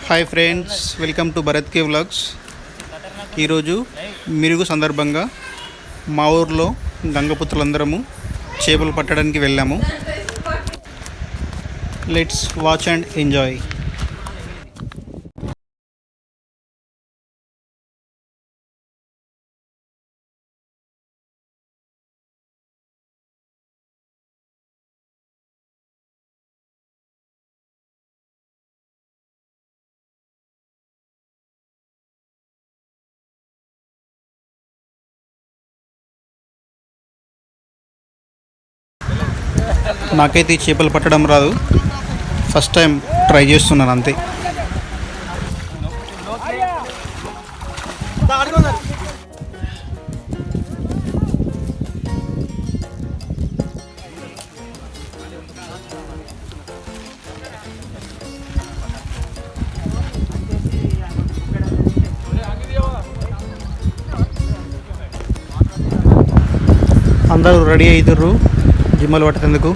Hi friends, welcome to Bharat K vlogs. ఈరోజు మిరుగు సందర్భంగా మా ఊర్లో గంగపుత్రులందరము చేపలు పట్టడానికి వెళ్ళాము. Let's watch and enjoy. నాకైతే ఈ చేపలు పట్టడం రాదు, ఫస్ట్ టైం ట్రై చేస్తున్నాను అంతే. అందరూ రెడీ అవుతుర్రు జిమ్మలు పట్టేందుకు.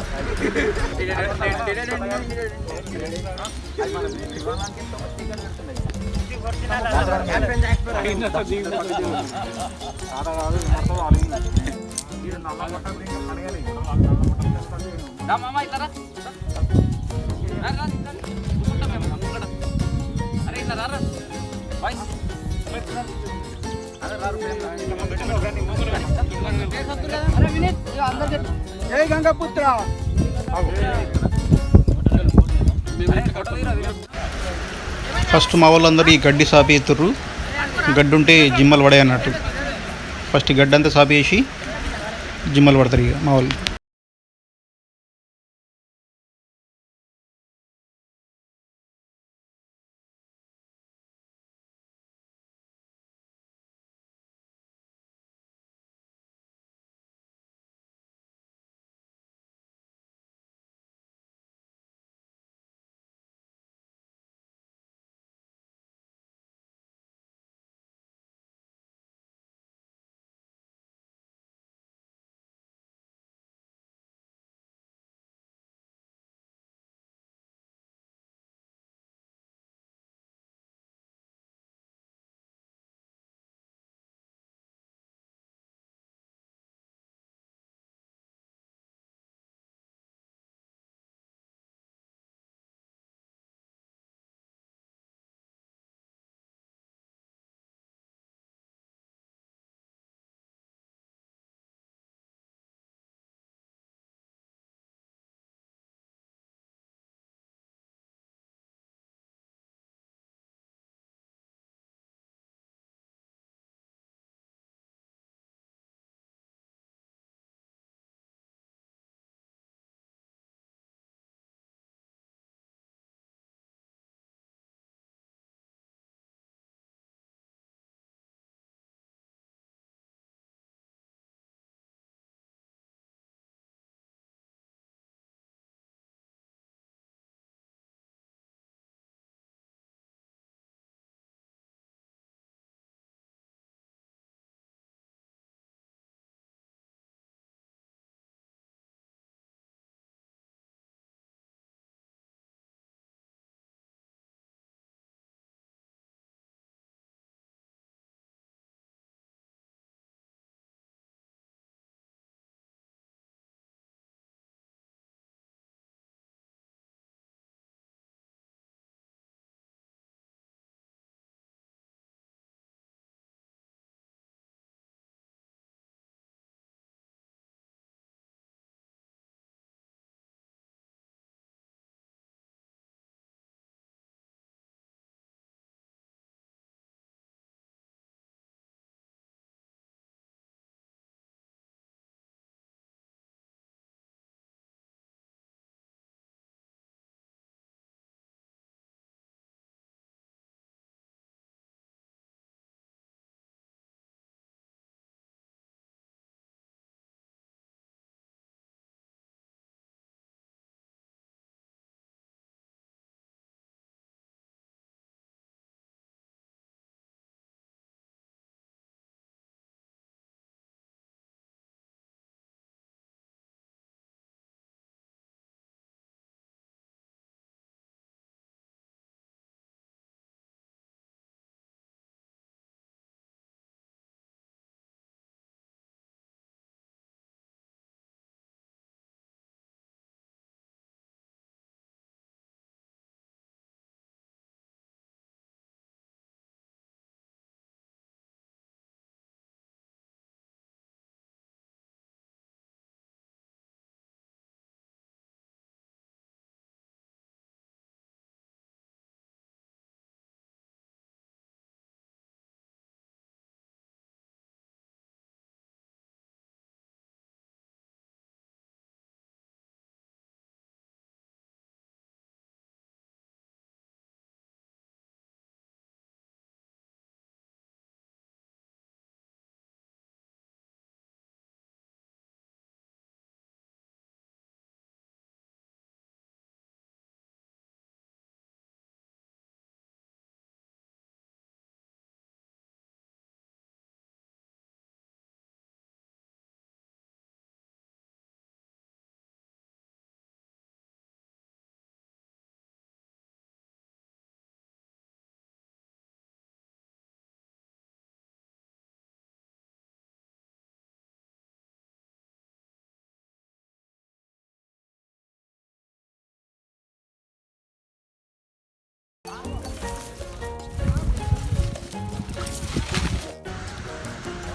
జై గంగపుత్ర. ఫస్ట్ మా వాళ్ళందరూ ఈ గడ్డి సాపి ఎత్తుర్రు. గడ్డి ఉంటే జిమ్మలు పడే అన్నట్టు. ఫస్ట్ ఈ గడ్డి అంతా సాపి వేసి జిమ్మలు పడతారు ఇక మా వాళ్ళు.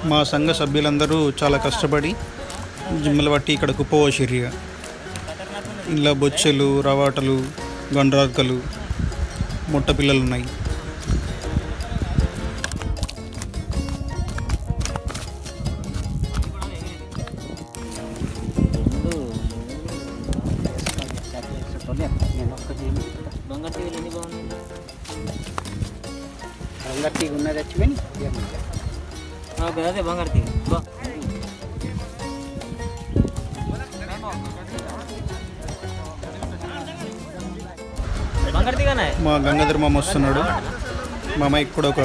మా సంఘ సభ్యులందరూ చాలా కష్టపడి జిమ్మలు బట్టి ఇక్కడ కుప్ప పోసిర్రిగా. ఇంట్లో బొచ్చెలు, రవాటలు, గండ్రాకలు, ముట్ట పిల్లలు ఉన్నాయి. బంగారు ఉన్నది వచ్చిపోయి అదే బంగారు బంగారు మా గంగాధర్ మామ వస్తున్నాడు. మా అమ్మాయికి కూడా ఒక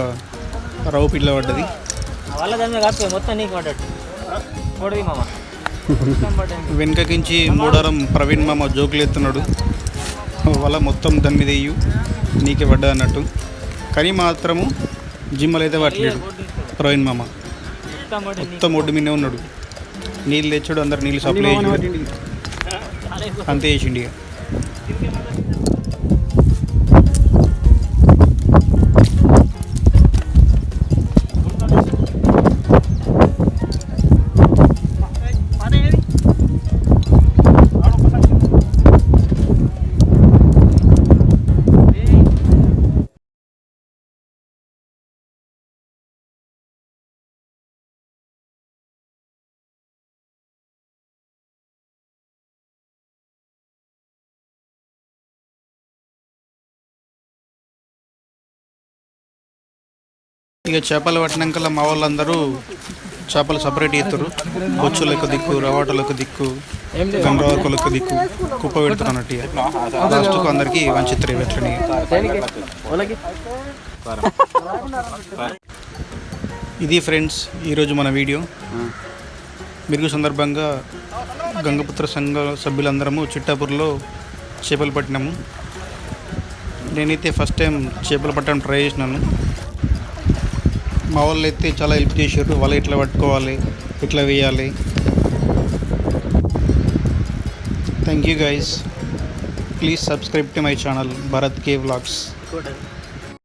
రవ్వు పిల్ల పడ్డది. వాళ్ళ దాని కాకపోయి మొత్తం నీకు పడ్డట్టు చూడది మామ. వెనకకించి మూడారం ప్రవీణ్ మామ జోకులు ఎత్తున్నాడు. వల్ల మొత్తం దాని మీద వేయు నీకే పడ్డా అన్నట్టు. కానీ మాత్రము జిమ్మలు అయితే పట్టలేడు ప్రవీణ్ మామ. మొత్తం ఒడ్డు మీదే ఉన్నాడు. నీళ్ళు తెచ్చాడు, అందరు నీళ్ళు సప్లై చేసాడు, అంతే చేసిండు ఇక. ఇక చేపలు పట్టినాక మా వాళ్ళందరూ చేపలు సపరేట్ చేస్తారు. బొచ్చులకు దిక్కు, రవాటలకు దిక్కు, గండ్రాకులకు దిక్కు కుప్ప పెడతారు అన్నట్టు. ఇక లాస్ట్కు అందరికీ వంచిత్తారు ఎట్లని. ఇది ఫ్రెండ్స్ ఈరోజు మన వీడియో. మిరుగు సందర్భంగా గంగపుత్ర సంఘ సభ్యులందరము చిట్టాపూర్లో చేపలు పట్టినాము. నేనైతే ఫస్ట్ టైం చేపలు పట్టడం ట్రై చేసినాను. మా వాళ్ళు అయితే చాలా హెల్ప్ చేశారు. వాళ్ళు ఎట్లా పట్టుకోవాలి, ఎట్లా వేయాలి. Thank you guys. Please subscribe to my channel Bharat K vlogs.